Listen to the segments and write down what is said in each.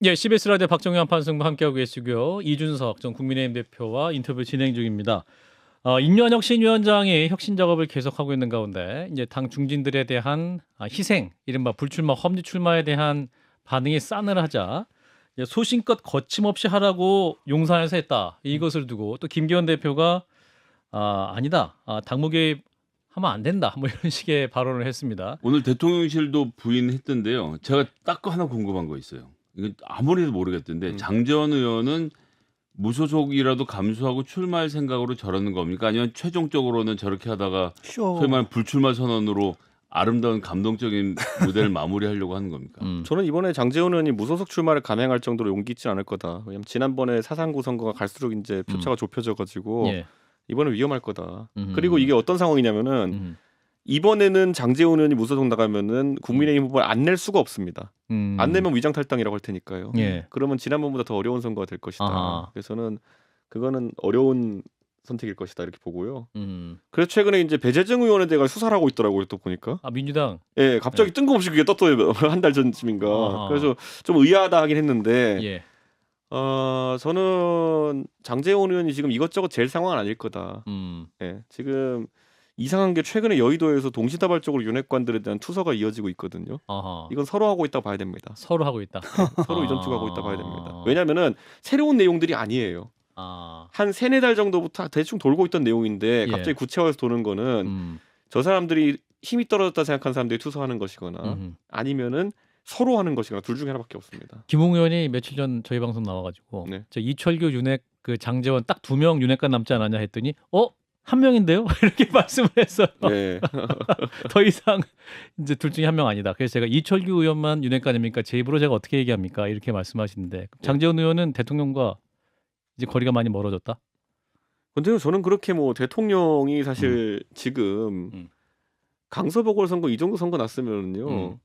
예, CBS 라디오 박정희 한판승부 함께하고 계시고요. 이준석 전 국민의힘 대표와 인터뷰 진행 중입니다. 임완혁 신위원장이 혁신 작업을 계속하고 있는 가운데 이제 당 중진들에 대한 희생, 이른바 불출마, 험지 출마에 대한 반응이 싸늘하자 이제 소신껏 거침없이 하라고 용산에서 했다. 이것을 두고 또 김기현 대표가 아니다. 당무 개입하면 안 된다. 뭐 이런 식의 발언을 했습니다. 오늘 대통령실도 부인했던데요. 제가 딱 하나 궁금한 거 있어요. 이거 아무리도 모르겠던데 장제원 의원은 무소속이라도 감수하고 출마할 생각으로 저러는 겁니까? 아니면 최종적으로는 저렇게 하다가 소위 말하는 불출마 선언으로 아름다운 감동적인 무대를 마무리하려고 하는 겁니까? 저는 이번에 장제원 의원이 무소속 출마를 감행할 정도로 용기 있지 않을 거다. 왜냐면 지난번에 사상구 선거가 갈수록 이제 표차가 좁혀져가지고 예. 이번에 위험할 거다. 그리고 이게 어떤 상황이냐면은 이번에는 장제원 의원이 무소속 나가면은 국민의힘 후보를 안 낼 수가 없습니다. 안 내면 위장 탈당이라고 할 테니까요. 예. 그러면 지난번보다 더 어려운 선거가 될 것이다. 아하. 그래서는 그거는 어려운 선택일 것이다 이렇게 보고요. 음. 그래서 최근에 이제 배재정 의원에 대해 수사를 하고 있더라고요. 또 보니까. 민주당. 예, 갑자기 뜬금없이 그게 떴더라고요. 한 달 전쯤인가. 아하. 그래서 좀 의아하다 하긴 했는데 예. 저는 장제원 의원이 지금 이것저것 잴 상황은 아닐 거다. 예, 지금 이상한 게 최근에 여의도에서 동시다발적으로 윤핵관들에 대한 투서가 이어지고 있거든요. 아하. 이건 서로 하고 있다 봐야 됩니다. 서로 하고 있다. 서로 이전 투하고 있다 봐야 됩니다. 왜냐면은 새로운 내용들이 아니에요. 한 3-4달 정도부터 대충 돌고 있던 내용인데 갑자기 구체화해서 도는 거는 저 사람들이 힘이 떨어졌다 생각하는 사람들이 투서하는 것이거나 아니면은 서로 하는 것이거나 둘 중에 하나밖에 없습니다. 김웅 의원이 며칠 전 저희 방송 나와가지고 네. 저 이철규 윤핵 그 장제원 딱 2명 윤핵관 남지 않았냐 했더니 1명인데요? 이렇게 말씀을 했어요. 네. 더 이상 이제 둘 중에 1명 아니다. 그래서 제가 이철규 의원만 윤핵관입니까? 제 입으로 제가 어떻게 얘기합니까? 이렇게 말씀하시는데 장제원 의원은 대통령과 이제 거리가 많이 멀어졌다. 근데요, 저는 그렇게 뭐 대통령이 사실 지금 강서보궐 선거 이 정도 선거 났으면은요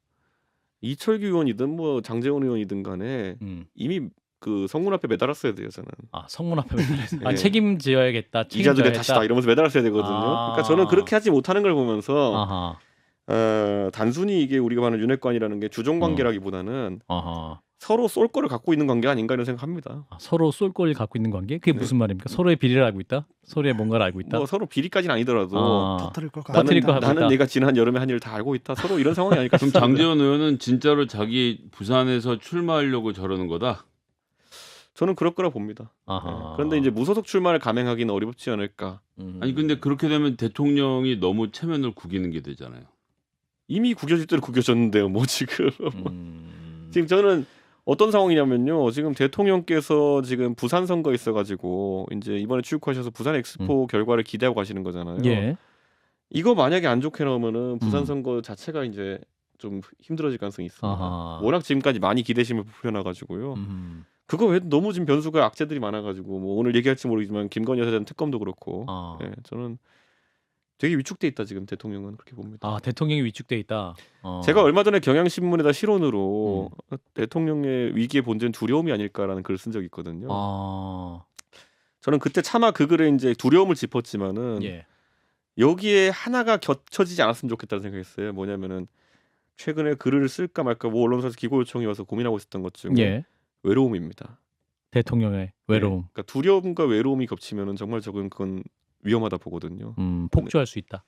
이철규 의원이든 뭐 장제원 의원이든 간에 이미 그 성문 앞에 매달았어야 돼요, 저는. 성문 앞에 매달았어요. 네. 책임져야겠다. 이자들의 탓이다 이러면서 매달았어야 되거든요. 그러니까 저는 그렇게 하지 못하는 걸 보면서 단순히 이게 우리가 말하는 윤핵관이라는 게 주종 관계라기보다는 서로 쏠 거를 갖고 있는 관계 아닌가 이런 생각합니다. 서로 쏠 거를 갖고 있는 관계? 그게 무슨 말입니까? 서로의 비리를 알고 있다? 서로의 뭔가를 알고 있다? 뭐 서로 비리까지는 아니더라도 터뜨릴 걸 나는 내가 지난 여름에 한 일을 다 알고 있다. 서로 이런 상황이 아닐까 그럼 싶습니다. 장제원 의원은 진짜로 자기 부산에서 출마하려고 저러는 거다? 저는 그럴 거라 봅니다. 그런데 이제 무소속 출마를 감행하기는 어렵지 않을까. 아니 근데 그렇게 되면 대통령이 너무 체면을 구기는 게 되잖아요. 이미 구겨질 대로 구겨졌는데요. 뭐 지금. 지금 저는 어떤 상황이냐면요. 지금 대통령께서 지금 부산 선거 있어가지고 이제 이번에 출국하셔서 부산 엑스포 결과를 기대하고 가시는 거잖아요. 예. 이거 만약에 안 좋게 나오면은 부산 선거 자체가 이제 좀 힘들어질 가능성이 있습니다. 워낙 지금까지 많이 기대심을 부풀려놔가지고요. 그거 외에도 너무 지금 변수가 악재들이 많아가지고 뭐 오늘 얘기할지 모르겠지만 김건희 여사에 대한 특검도 그렇고 예, 저는 되게 위축돼 있다 지금 대통령은 그렇게 봅니다. 대통령이 위축돼 있다. 제가 얼마 전에 경향신문에다 실언으로 대통령의 위기의 본질은 두려움이 아닐까라는 글을 쓴 적이 있거든요. 저는 그때 차마 그 글에 이제 두려움을 짚었지만은 여기에 하나가 겹쳐지지 않았으면 좋겠다는 생각했어요. 뭐냐면은 최근에 글을 쓸까 말까 뭐 언론사에서 기고 요청이 와서 고민하고 있었던 것 중에 외로움입니다. 대통령의 외로움. 그러니까 두려움과 외로움이 겹치면은 정말 그건 위험하다 보거든요. 폭주할 수 있다.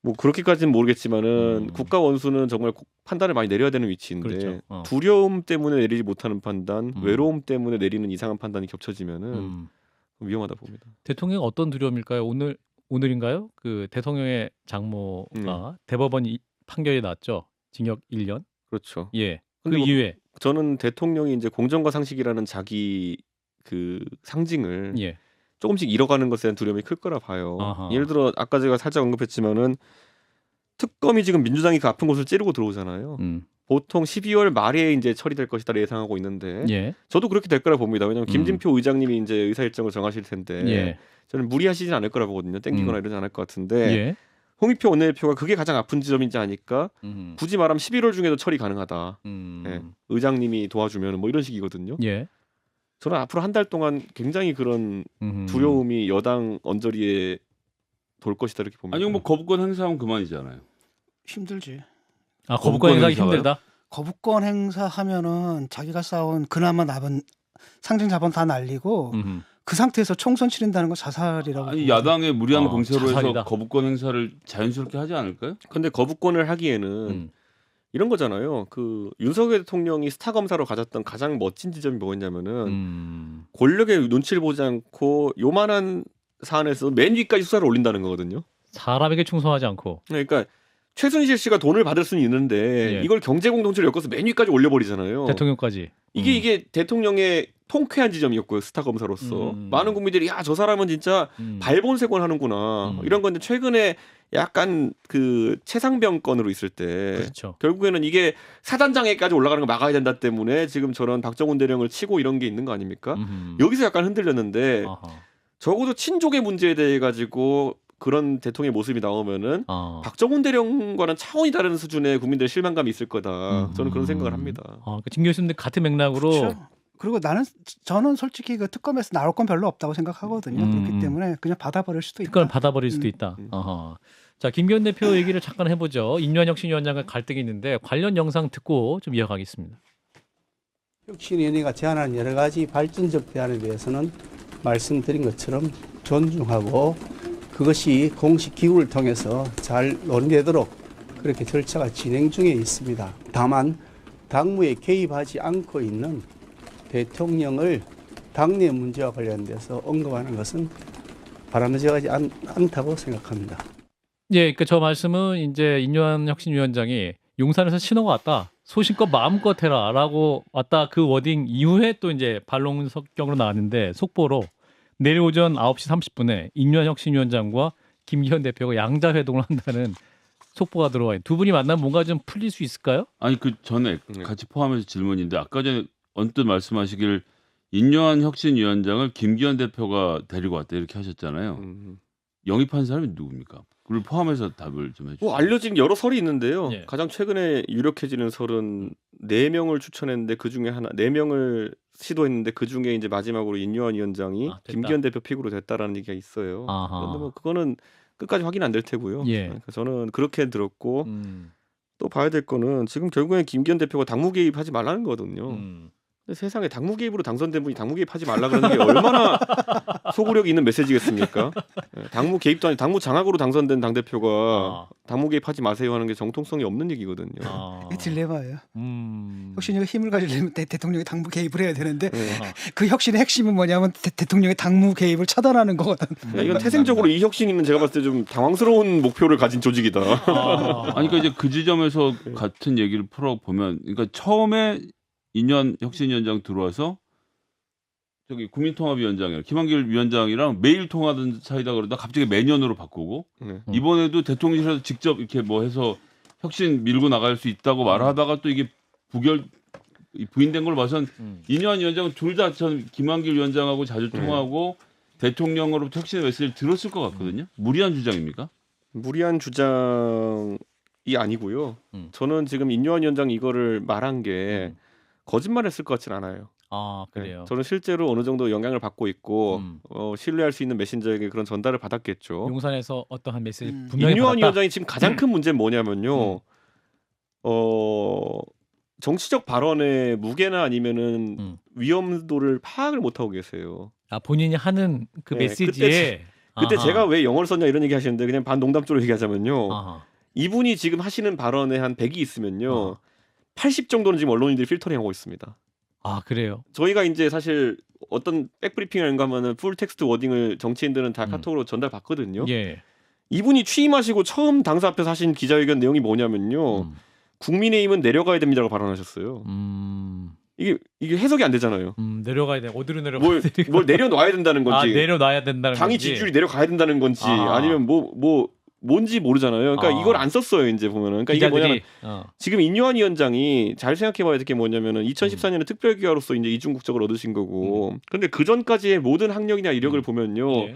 뭐 그렇게까지는 모르겠지만은 국가 원수는 정말 판단을 많이 내려야 되는 위치인데 그렇죠. 두려움 때문에 내리지 못하는 판단, 외로움 때문에 내리는 이상한 판단이 겹쳐지면은 위험하다 봅니다. 대통령 어떤 두려움일까요? 오늘인가요? 그 대통령의 장모가 대법원 판결이 났죠. 징역 1년. 그렇죠. 예. 그 뭐 이후에 저는 대통령이 이제 공정과 상식이라는 자기 그 상징을 조금씩 잃어가는 것에 대한 두려움이 클 거라 봐요. 예를 들어 아까 제가 살짝 언급했지만은 특검이 지금 민주당이 그 아픈 곳을 찌르고 들어오잖아요. 보통 12월 말에 이제 처리될 것이다 예상하고 있는데 저도 그렇게 될 거라 봅니다. 왜냐하면 김진표 의장님이 이제 의사 일정을 정하실 텐데 저는 무리하시진 않을 거라 보거든요. 땡기거나 이러지 않을 것 같은데 홍익표 원내대표가 그게 가장 아픈 지점인지 아니까 굳이 말하면 11월 중에도 처리 가능하다. 의장님이 도와주면 뭐 이런 식이거든요. 저는 앞으로 한 달 동안 굉장히 그런 두려움이 여당 언저리에 돌 것이다 이렇게 봅니다. 아니 뭐 거부권 행사하면 그만이잖아요. 힘들지. 거부권 행사하기 힘들다. 거부권 행사하면은 자기가 쌓은 그나마 남은 상징 자본 다 날리고 그 상태에서 총선 치른다는 건 자살이라고. 아니 야당의 무리한 공세로 자살이다. 해서 거부권 행사를 자연스럽게 하지 않을까요? 근데 거부권을 하기에는 이런 거잖아요. 그 윤석열 대통령이 스타 검사로 가졌던 가장 멋진 지점이 뭐였냐면은 권력의 눈치를 보지 않고 요만한 사안에서 맨 위까지 수사를 올린다는 거거든요. 사람에게 충성하지 않고. 그러니까 최순실 씨가 돈을 받을 수는 있는데 예. 이걸 경제 공동체로 엮어서 맨 위까지 올려버리잖아요. 대통령까지. 이게 대통령의 통쾌한 지점이었고요. 스타 검사로서 많은 국민들이 야 저 사람은 진짜 발본색원 하는구나 이런 건데 최근에 약간 그 최상병 건으로 있을 때 그렇죠. 결국에는 이게 사단장에까지 올라가는 거 막아야 된다 때문에 지금 저런 박정훈 대령을 치고 이런 게 있는 거 아닙니까? 여기서 약간 흔들렸는데 아하. 적어도 친족의 문제에 대해 가지고 그런 대통령의 모습이 나오면은 박정훈 대령과는 차원이 다른 수준의 국민들의 실망감이 있을 거다. 저는 그런 생각을 합니다. 진 교수님 같은 맥락으로. 그렇죠. 그리고 저는 솔직히 그 특검에서 나올 건 별로 없다고 생각하거든요. 그렇기 때문에 그냥 받아버릴 수도 있다. 특검을 받아버릴 수도 있다. 아하. 자, 김기현 대표 얘기를 잠깐 해보죠. 인류한혁신위원장과 갈등이 있는데 관련 영상 듣고 좀 이어가겠습니다. 혁신위원회가 제안하는 여러 가지 발전적 대안에 대해서는 말씀드린 것처럼 존중하고 그것이 공식 기구를 통해서 잘 논의되도록 그렇게 절차가 진행 중에 있습니다. 다만 당무에 개입하지 않고 있는 대통령을 당내 문제와 관련돼서 언급하는 것은 바람직하지 않다고 생각합니다. 예, 그러니까 저 말씀은 이제 인류한혁신위원장이 용산에서 신호가 왔다. 소신껏 마음껏 해라라고 왔다. 그 워딩 이후에 또 이제 반론 성격으로 나왔는데 속보로 내일 오전 9시 30분에 인류한혁신위원장과 김기현 대표가 양자회동을 한다는 속보가 들어와요. 두 분이 만나면 뭔가 좀 풀릴 수 있을까요? 아니 그 전에 같이 포함해서 질문인데 아까 전에 언뜻 말씀하시길 인류한혁신위원장을 김기현 대표가 데리고 왔다 이렇게 하셨잖아요. 영입한 사람이 누굽니까? 그걸 포함해서 답을 좀 해주세요. 알려진 여러 설이 있는데요. 예. 가장 최근에 유력해지는 설은 4명을 추천했는데 그 중에 4명을 시도했는데 그 중에 이제 마지막으로 인류한 위원장이 김기현 대표 픽으로 됐다라는 얘기가 있어요. 그런데 뭐 그거는 끝까지 확인 안 될 테고요. 예. 그러니까 저는 그렇게 들었고 또 봐야 될 거는 지금 결국엔 김기현 대표가 당무 개입하지 말라는 거거든요. 근데 세상에 당무 개입으로 당선된 분이 당무 개입하지 말라 그러는 게 얼마나 소구력이 있는 메시지겠습니까? 당무 개입도 아니 당무 장악으로 당선된 당 대표가 당무 개입하지 마세요 하는 게 정통성이 없는 얘기거든요. 이게 딜레마예요. 혁신위가 힘을 가지려면 대통령이 당무 개입을 해야 되는데 그 혁신의 핵심은 뭐냐면 대통령의 당무 개입을 차단하는 거거든. 이건 태생적으로 이 혁신위는 제가 봤을 때 좀 당황스러운 목표를 가진 조직이다. 아니 그러니까 이제 그 지점에서 같은 얘기를 풀어보면 그러니까 처음에 인류한혁신위원장 들어와서 저기 국민통합위원장이랑 김한길 위원장이랑 매일 통화하던 사이다 그러다 갑자기 매년으로 바꾸고 이번에도 대통령실에서 직접 이렇게 뭐 해서 혁신 밀고 나갈 수 있다고 말하다가 또 이게 부인된 걸 봐선 인류한 위원장은 둘 다 전 김한길 위원장하고 자주 통화하고 대통령으로부터 혁신의 메시지를 들었을 것 같거든요. 무리한 주장입니까? 무리한 주장이 아니고요. 저는 지금 인류한 위원장이 이거를 말한 게 거짓말했을 것 같지는 않아요. 아 그래요. 저는 실제로 어느 정도 영향을 받고 있고 신뢰할 수 있는 메신저에게 그런 전달을 받았겠죠. 용산에서 어떠한 메시지 분명히 인류한 받았다. 위원장이 지금 가장 큰 문제는 뭐냐면요. 정치적 발언의 무게나 아니면은 위험도를 파악을 못 하고 계세요. 아 본인이 하는 그 네, 메시지에 그때 아하. 제가 왜 영어를 썼냐 이런 얘기 하시는데 그냥 반농담적으로 얘기하자면요. 아하. 이분이 지금 하시는 발언에 한 100이 있으면요. 80 정도는 지금 언론인들이 필터링하고 있습니다. 아 그래요. 저희가 이제 사실 어떤 백브리핑을 하면은 풀 텍스트 워딩을 정치인들은 다 카톡으로 전달받거든요. 예. 이분이 취임하시고 처음 당사 앞에서 하신 기자회견 내용이 뭐냐면요. 국민의힘은 내려가야 됩니다라고 발언하셨어요. 이게 해석이 안 되잖아요. 내려가야 돼. 어디로 내려가야 돼? 뭘 내려놔야 된다는 건지. 아 내려놔야 된다는 당이 건지. 지지율이 내려가야 된다는 건지 아니면 뭔지 모르잖아요. 그러니까 이걸 안 썼어요. 이제 보면은. 그러니까 기자들이, 이게 뭐냐면 지금 인류한 위원장이 잘 생각해봐야 될 게 뭐냐면은 2014년에 특별기화로서 이제 이중 국적을 얻으신 거고. 그런데 그 전까지의 모든 학력이나 이력을 보면요, 예.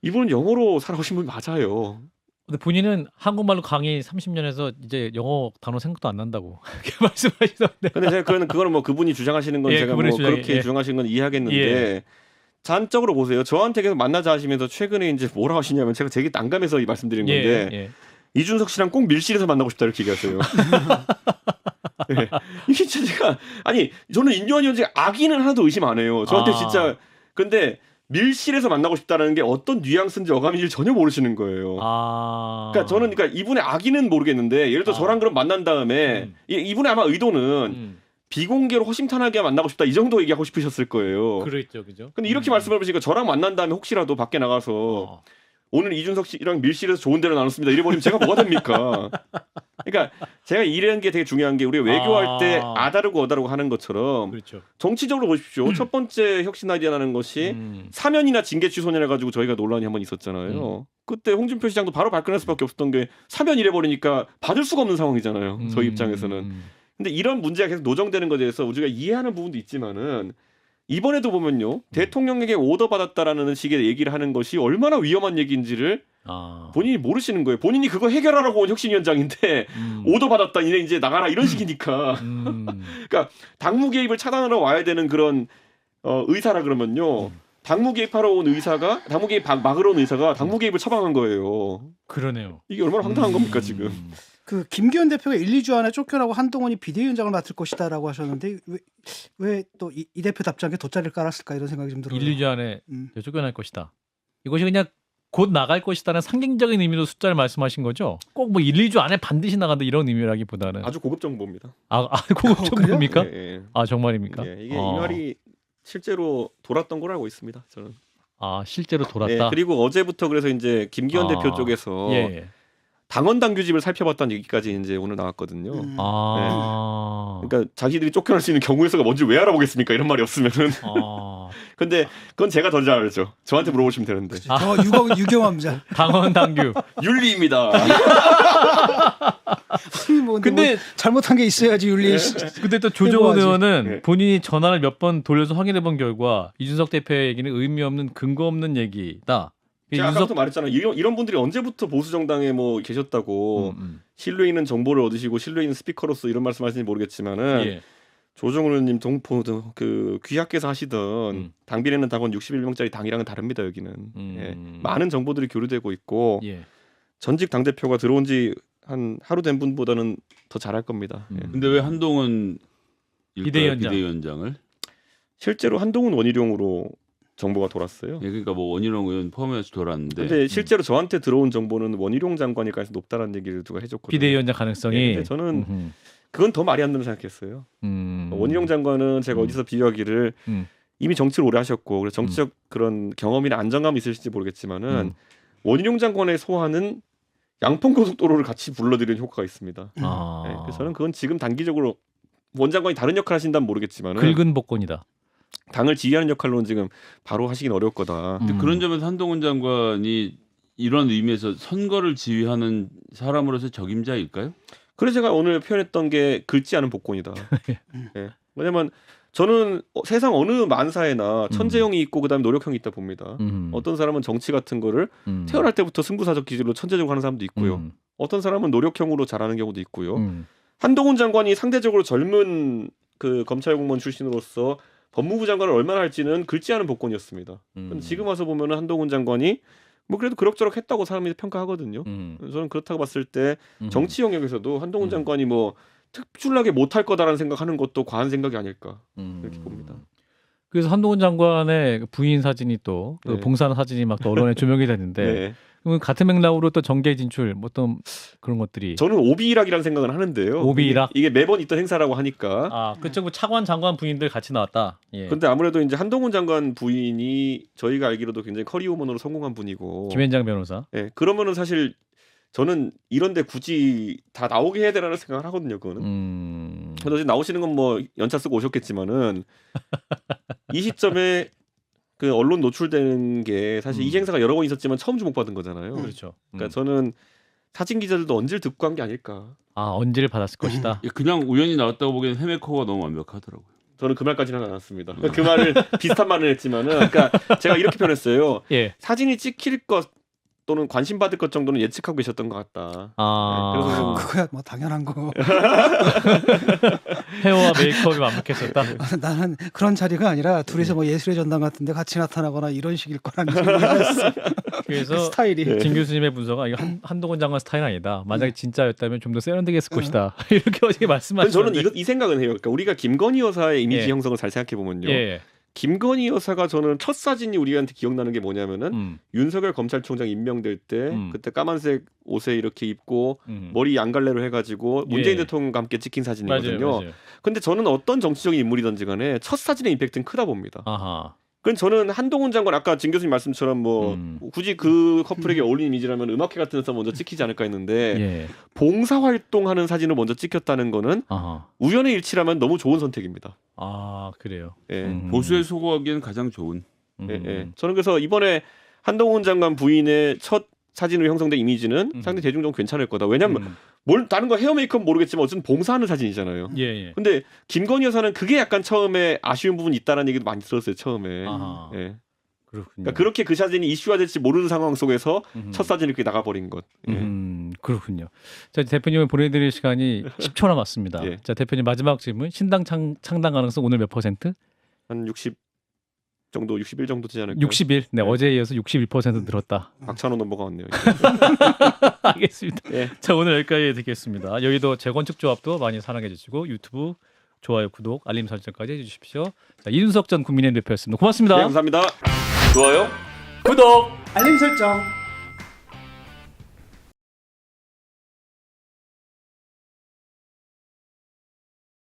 이분은 영어로 살아오신 분 맞아요. 근데 본인은 한국말로 강의 30년에서 이제 영어 단어 생각도 안 난다고 그렇게 말씀하시던데. 근데 제가 그거는 뭐 그분이 주장하시는 건 예, 제가 뭐 그분의 주장이, 그렇게 예. 주장하시는 건 이해하겠는데. 예. 잔적으로 보세요. 저한테 계속 만나자 하시면서 최근에 이제 뭐라 하시냐면 제가 되게 난감해서 이 말씀드린 건데. 예. 이준석 씨랑 꼭 밀실에서 만나고 싶다 이렇게 얘기하세요. 네. 이게 제가 아니 저는 인요한 위원장의 악의는 하나도 의심 안 해요. 저한테 진짜 근데 밀실에서 만나고 싶다는 게 어떤 뉘앙스인지 어감인지 전혀 모르시는 거예요. 그러니까 저는 이분의 악의는 모르겠는데 예를 들어 저랑 그럼 만난 다음에 이분의 아마 의도는 비공개로 허심탄회하게 만나고 싶다 이 정도 얘기하고 싶으셨을 거예요. 그렇죠, 그죠. 근데 이렇게 말씀을 해보시니까 저랑 만난 다음에 혹시라도 밖에 나가서 오늘 이준석 씨랑 밀실에서 좋은 대로 나눴습니다. 이래버리면 제가 뭐가 됩니까? 그러니까 제가 이런 게 되게 중요한 게 우리가 외교할 때 아다르고 어다르고 하는 것처럼 그렇죠. 정치적으로 보십시오. 첫 번째 혁신 아이디어라는 것이 사면이나 징계 취소냐 가지고 저희가 논란이 한번 있었잖아요. 그때 홍준표 시장도 바로 발끈할 수밖에 없었던 게 사면 이래 버리니까 받을 수가 없는 상황이잖아요. 저희 입장에서는. 근데 이런 문제가 계속 노정되는 것에 대해서 우리가 이해하는 부분도 있지만은 이번에도 보면요. 대통령에게 오더 받았다라는 식의 얘기를 하는 것이 얼마나 위험한 얘기인지를 본인이 모르시는 거예요. 본인이 그거 해결하라고 온 혁신위원장인데 오더 받았다 이제 나가라 이런 식이니까. 그러니까 당무 개입을 차단하러 와야 되는 그런 의사라 그러면요. 당무 개입하러 온 의사가 당무 개입 막으러 온 의사가 당무 개입을 처방한 거예요. 그러네요. 이게 얼마나 황당한 겁니까 지금. 그 김기현 대표가 1, 2주 안에 쫓겨나고 한동훈이 비대위원장을 맡을 것이다라고 하셨는데 왜 또 이 대표 답장에 돗자리를 깔았을까 이런 생각이 좀 들어요. 1, 2주 안에 쫓겨날 것이다. 이것이 그냥 곧 나갈 것이다는 상징적인 의미로 숫자를 말씀하신 거죠? 꼭 뭐 1, 2주 안에 반드시 나간다 이런 의미라기보다는 아주 고급 정보입니다. 고급 정보입니까? 네. 정말입니까? 이게 이 말이 실제로 돌았던 걸 알고 있습니다. 저는. 실제로 돌았다. 그리고 어제부터 그래서 이제 김기현 대표 쪽에서 당원 당규집을 살펴봤다는 얘기까지 이제 오늘 나왔거든요. 그러니까 자기들이 쫓겨날 수 있는 경우의 수가 뭔지 왜 알아보겠습니까? 이런 말이 없으면은. 근데 그건 제가 더 잘 알죠. 저한테 물어보시면 되는데. 저 유경험자. 당원 당규. 윤리입니다. 근데 잘못한 게 있어야지 윤리. 근데 또 조정원 의원은 본인이 전화를 몇 번 돌려서 확인해 본 결과 이준석 대표의 얘기는 의미 없는 근거 없는 얘기다. 제가 아까부터 말했잖아요. 이런 분들이 언제부터 보수 정당에 뭐 계셨다고 신뢰 있는 정보를 얻으시고 신뢰 있는 스피커로서 이런 말씀하시는지 모르겠지만은 조정훈 의원님 동포 그 귀하께서 하시던 당비례는 당원 61명짜리 당이랑은 다릅니다. 여기는 많은 정보들이 교류되고 있고 전직 당 대표가 들어온 지 한 하루 된 분보다는 더 잘할 겁니다. 근데 왜 한동훈 비대위원장을? 실제로 한동훈 원희룡으로 정보가 돌았어요. 그러니까 뭐 원희룡 의원 포함해서 돌았는데. 근데 실제로 저한테 들어온 정보는 원희룡 장관이 가서 높다는 얘기를 누가 해줬거든요. 비대위원장 가능성이. 근데 저는 그건 더 말이 안 된다고 생각했어요. 원희룡 장관은 제가 어디서 비유하기를 이미 정치를 오래 하셨고 그래서 정치적 그런 경험이나 안정감이 있으실지 모르겠지만은 원희룡 장관의 소환은 양평고속도로를 같이 불러들이는 효과가 있습니다. 그래서 저는 그건 지금 단기적으로 원 장관이 다른 역할을 하신다면 모르겠지만은 긁은 복권이다. 당을 지휘하는 역할로는 지금 바로 하시긴 어려울 거다. 근데 그런 점에서 한동훈 장관이 이런 의미에서 선거를 지휘하는 사람으로서 적임자일까요? 그래서 제가 오늘 표현했던 게 긁지 않은 복권이다. 왜냐면 저는 세상 어느 만사에나 천재형이 있고 그다음에 노력형이 있다 봅니다. 어떤 사람은 정치 같은 거를 태어날 때부터 승부사적 기질로 천재적으로 하는 사람도 있고요. 어떤 사람은 노력형으로 잘하는 경우도 있고요. 한동훈 장관이 상대적으로 젊은 그 검찰 공무원 출신으로서 법무부 장관을 얼마나 할지는 긁지 않은 복권이었습니다. 지금 와서 보면은 한동훈 장관이 뭐 그래도 그럭저럭 했다고 사람들이 평가하거든요. 저는 그렇다고 봤을 때 정치 영역에서도 한동훈 장관이 뭐 특출나게 못할 거다라는 생각하는 것도 과한 생각이 아닐까 이렇게 봅니다. 그래서 한동훈 장관의 부인 사진이 또 봉사하는 사진이 막 또 언론에 조명이 됐는데 그러면 같은 맥락으로 또 정계 진출 뭐 어떤 그런 것들이 저는 오비일학이라는 생각은 하는데요. 오비일학 이게 매번 있던 행사라고 하니까 그쪽 차관 장관 부인들 같이 나왔다. 근데 아무래도 이제 한동훈 장관 부인이 저희가 알기로도 굉장히 커리어우먼으로 성공한 분이고 김현장 변호사. 그러면은 사실 저는 이런데 굳이 다 나오게 해야 되라는 생각을 하거든요. 그거는. 근데 나오시는 건 뭐 연차 쓰고 오셨겠지만은 이 시점에 그 언론 노출되는 게 사실 이 행사가 여러 번 있었지만 처음 주목받은 거잖아요. 그렇죠. 그러니까 저는 사진 기자들도 언질 듣고 간 게 아닐까. 언질을 받았을 것이다. 그냥 우연히 나왔다고 보기에는 해메커가 너무 완벽하더라고요. 저는 그 말까지는 하지 않았습니다. 그 말을 비슷한 말을 했지만은, 그러니까 제가 이렇게 표현했어요. 사진이 찍힐 것 또는 관심 받을 것 정도는 예측하고 계셨던 것 같다. 아, 네, 그래서 좀 그거야 뭐 당연한 거. 헤어와 메이크업이 완벽했었다. 나는 그런 자리가 아니라 둘이서 뭐 예술의 전당 같은데 같이 나타나거나 이런 식일 거라는 생각이었어. 그래서 스타일이. 진 교수님의 분석은 이거 한동훈 장관 스타일 아니다. 만약에 진짜였다면 좀 더 세련되게 했을 것이다. 이렇게 어떻게 말씀하시는데. 저는 이 생각은 해요. 그러니까 우리가 김건희 여사의 이미지 형성을 잘 생각해 보면요. 예. 김건희 여사가 저는 첫 사진이 우리한테 기억나는 게 뭐냐면은 윤석열 검찰총장 임명될 때 그때 까만색 옷에 이렇게 입고 머리 양갈래로 해가지고 문재인 대통령과 함께 찍힌 사진이거든요. 맞아요. 근데 저는 어떤 정치적인 인물이든지 간에 첫 사진의 임팩트는 크다 봅니다. 아하. 그건 저는 한동훈 장관 아까 진 교수님 말씀처럼 뭐 굳이 그 커플에게 어울리는 이미지라면 음악회 같은 데서 먼저 찍히지 않을까 했는데 봉사활동하는 사진을 먼저 찍혔다는 거는 우연의 일치라면 너무 좋은 선택입니다. 아 그래요. 보수에 속어하기엔 가장 좋은. 저는 그래서 이번에 한동훈 장관 부인의 첫 사진으로 형성된 이미지는 상당히 대중적으로 괜찮을 거다. 왜냐하면 뭘 다른 거 헤어 메이크업 모르겠지만 어쨌든 봉사하는 사진이잖아요. 근데 김건희 여사는 그게 약간 처음에 아쉬운 부분이 있다는 얘기도 많이 들었어요. 처음에. 그렇군요. 그러니까 그렇게 그 사진이 이슈화될지 모르는 상황 속에서 첫 사진이 이렇게 나가버린 것. 그렇군요. 자, 대표님을 보내드릴 시간이 10초 남았습니다. 자, 대표님 마지막 질문. 신당 창당 가능성 오늘 몇 %? 한 60 정도, 61 정도 되지 않을까요? 61. 네, 어제에 이어서 61% 늘었다. 박찬호 넘버가 왔네요. 알겠습니다. 자, 오늘 여기까지 듣겠습니다. 여의도 재건축 조합도 많이 사랑해 주시고 유튜브 좋아요, 구독, 알림 설정까지 해주십시오. 자, 이준석 전 국민의힘 대표였습니다. 고맙습니다. 네, 감사합니다. 좋아요, 구독, 알림 설정.